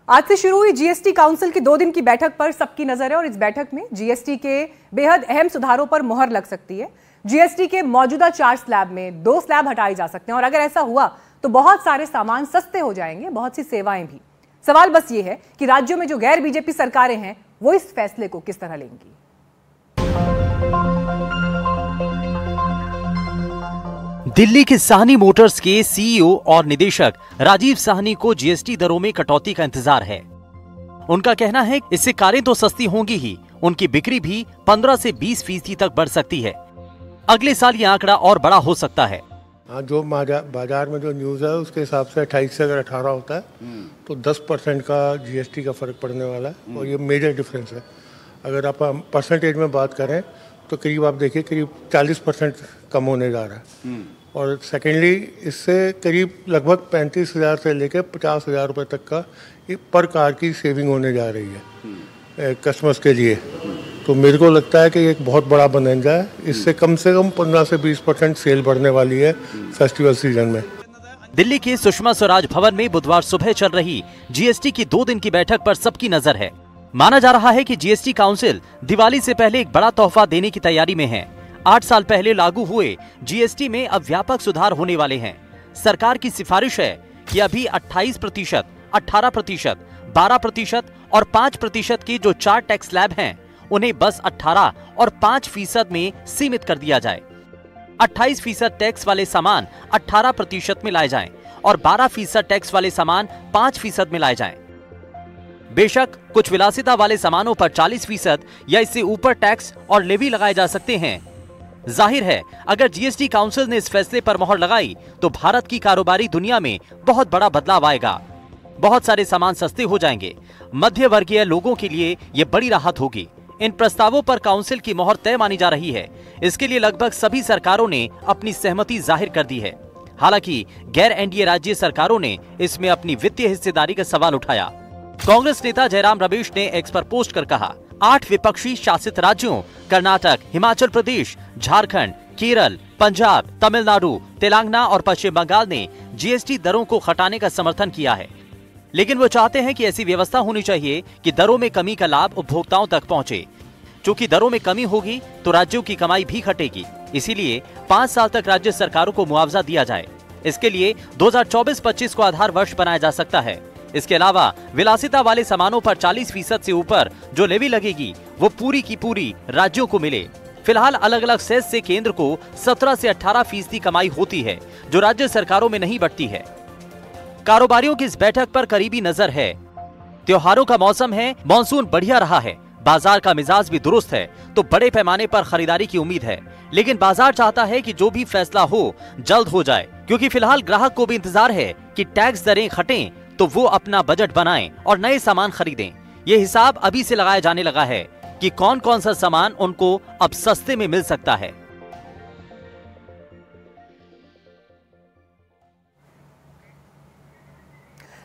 आज से शुरू हुई जीएसटी काउंसिल की 2 दिन की बैठक पर सबकी नजर है और इस बैठक में जीएसटी के बेहद अहम सुधारों पर मुहर लग सकती है। जीएसटी के मौजूदा 4 स्लैब में 2 स्लैब हटाए जा सकते हैं और अगर ऐसा हुआ तो बहुत सारे सामान सस्ते हो जाएंगे, बहुत सी सेवाएं भी। सवाल बस ये है कि राज्यों में जो गैर बीजेपी सरकारें हैं वो इस फैसले को किस तरह लेंगी। दिल्ली के साहनी मोटर्स के सीईओ और निदेशक राजीव साहनी को जीएसटी दरों में कटौती का इंतजार है। उनका कहना है इससे कारें तो सस्ती होंगी ही, उनकी बिक्री भी 15 से 20% तक बढ़ सकती है। अगले साल ये आंकड़ा और बड़ा हो सकता है। जो बाजार में जो न्यूज़ है उसके हिसाब से 28 से अगर 18 होता है तो 10% का जीएसटी का फर्क पड़ने वाला है और ये मेजर डिफरेंस है। अगर आप परसेंटेज में बात करें तो करीब आप देखिए करीब 40% कम होने जा रहा है। और सेकेंडली इससे करीब लगभग 35,000 से लेकर 50,000 रुपये तक का पर कार की सेविंग होने जा रही है कस्टमर्स के लिए। तो मेरे को लगता है कि ये एक बहुत बड़ा बनंजा है। इससे कम 15 से 20% सेल बढ़ने वाली है फेस्टिवल सीजन में। दिल्ली के सुषमा स्वराज भवन में बुधवार सुबह चल रही जीएसटी की 2 दिन की बैठक पर सबकी नजर है। माना जा रहा है कि जीएसटी काउंसिल दिवाली से पहले एक बड़ा तोहफा देने की तैयारी में है। 8 साल पहले लागू हुए जीएसटी में अब व्यापक सुधार होने वाले हैं। सरकार की सिफारिश है कि अभी 28%, 18%, 12% और 5% के जो 4 टैक्स स्लैब हैं उन्हें बस 18 और 5% में सीमित कर दिया जाए। 28% टैक्स वाले सामान 18% में लाए जाएं और 12% टैक्स वाले सामान 5% में लाए जाएं। बेशक कुछ विलासिता वाले सामानों पर 40% या इससे ऊपर टैक्स और लेवी लगाए जा सकते हैं। जाहिर है अगर जीएसटी काउंसिल ने इस फैसले पर मोहर लगाई तो भारत की कारोबारी दुनिया में बहुत बड़ा बदलाव आएगा। बहुत सारे सामान सस्ते हो जाएंगे। मध्य वर्गीय लोगों के लिए ये बड़ी राहत होगी। इन प्रस्तावों पर काउंसिल की मोहर तय मानी जा रही है। इसके लिए लगभग सभी सरकारों ने अपनी सहमति जाहिर कर दी है। हालांकि गैर एनडीए राज्य सरकारों ने इसमें अपनी वित्तीय हिस्सेदारी का सवाल उठाया। कांग्रेस नेता जयराम रमेश ने एक्स पर पोस्ट कर कहा, 8 विपक्षी शासित राज्यों कर्नाटक, हिमाचल प्रदेश, झारखंड, केरल, पंजाब, तमिलनाडु, तेलंगाना और पश्चिम बंगाल ने जीएसटी दरों को हटाने का समर्थन किया है। लेकिन वो चाहते हैं कि ऐसी व्यवस्था होनी चाहिए कि दरों में कमी का लाभ उपभोक्ताओं तक पहुंचे। चूंकि दरों में कमी होगी तो राज्यों की कमाई भी घटेगी। इसीलिए 5 साल तक राज्य सरकारों को मुआवजा दिया जाए। इसके लिए 2024-25 को आधार वर्ष बनाया जा सकता है। इसके अलावा विलासिता वाले सामानों पर 40% से ऊपर जो लेवी लगेगी वो पूरी की पूरी राज्यों को मिले। फिलहाल अलग अलग सेस से केंद्र को 17 से 18% कमाई होती है जो राज्य सरकारों में नहीं बढ़ती है। कारोबारियों की इस बैठक पर करीबी नजर है। त्योहारों का मौसम है, मानसून बढ़िया रहा है, बाजार का मिजाज भी दुरुस्त है तो बड़े पैमाने पर खरीदारी की उम्मीद है। लेकिन बाजार चाहता है कि जो भी फैसला हो जल्द हो जाए, क्योंकि फिलहाल ग्राहक को भी इंतजार है कि टैक्स दरें घटें तो वो अपना बजट बनाएं और नए सामान खरीदें। ये हिसाब अभी से लगाया जाने लगा है कि कौन कौन सा सामान उनको अब सस्ते में मिल सकता है।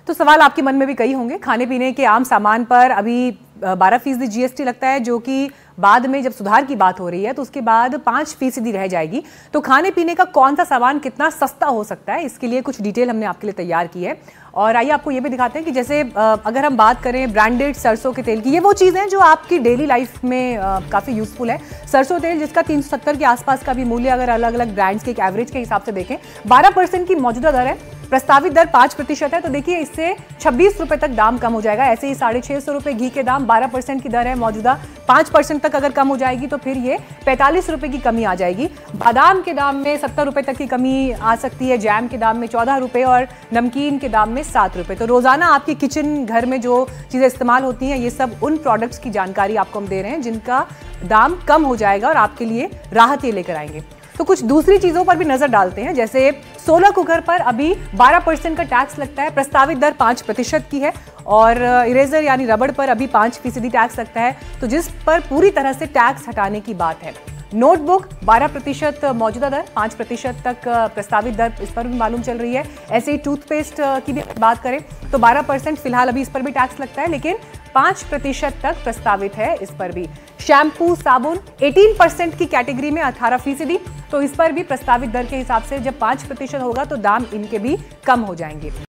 तो सवाल आपके मन में भी कई होंगे। खाने पीने के आम सामान पर अभी 12% जीएसटी लगता है, जो कि बाद में जब सुधार की बात हो रही है तो उसके बाद 5% रह जाएगी। तो खाने पीने का कौन सा सामान कितना सस्ता हो सकता है, इसके लिए कुछ डिटेल हमने आपके लिए तैयार की है। और आइए आपको ये भी दिखाते हैं कि जैसे अगर हम बात करें ब्रांडेड सरसों के तेल की, ये वो चीज़ है जो आपकी डेली लाइफ में काफ़ी यूजफुल है। सरसों तेल जिसका 370 के आसपास का भी मूल्य अगर अलग अलग ब्रांड्स के एक एवरेज के हिसाब से देखें, 12% की मौजूदा दर है, प्रस्तावित दर 5% है। तो देखिए इससे 26 रुपए तक दाम कम हो जाएगा। ऐसे ही 650 रुपए घी के दाम 12% की दर है मौजूदा, 5% तक अगर कम हो जाएगी तो फिर ये 45 रुपए की कमी आ जाएगी। बादाम के दाम में 70 रुपए तक की कमी आ सकती है, जैम के दाम में 14 रुपए और नमकीन के दाम में 7 रुपए। तो रोजाना आपकी किचन घर में जो चीजें इस्तेमाल होती हैं, ये सब उन प्रोडक्ट्स की जानकारी आपको हम दे रहे हैं जिनका दाम कम हो जाएगा और आपके लिए राहत ये लेकर आएंगे। तो कुछ दूसरी चीजों पर भी नजर डालते हैं। जैसे सोलर कुकर पर अभी 12% का टैक्स लगता है, प्रस्तावित दर 5% की है। और इरेजर यानी रबड़ पर अभी 5% टैक्स लगता है, तो जिस पर पूरी तरह से टैक्स हटाने की बात है। नोटबुक 12% मौजूदा दर, 5% तक प्रस्तावित दर इस पर भी मालूम चल रही है। ऐसे ही टूथपेस्ट की भी बात करें तो 12% फिलहाल अभी इस पर भी टैक्स लगता है, लेकिन 5% तक प्रस्तावित है इस पर भी। शैम्पू साबुन 18% की कैटेगरी में 18%, तो इस पर भी प्रस्तावित दर के हिसाब से जब 5% होगा तो दाम इनके भी कम हो जाएंगे।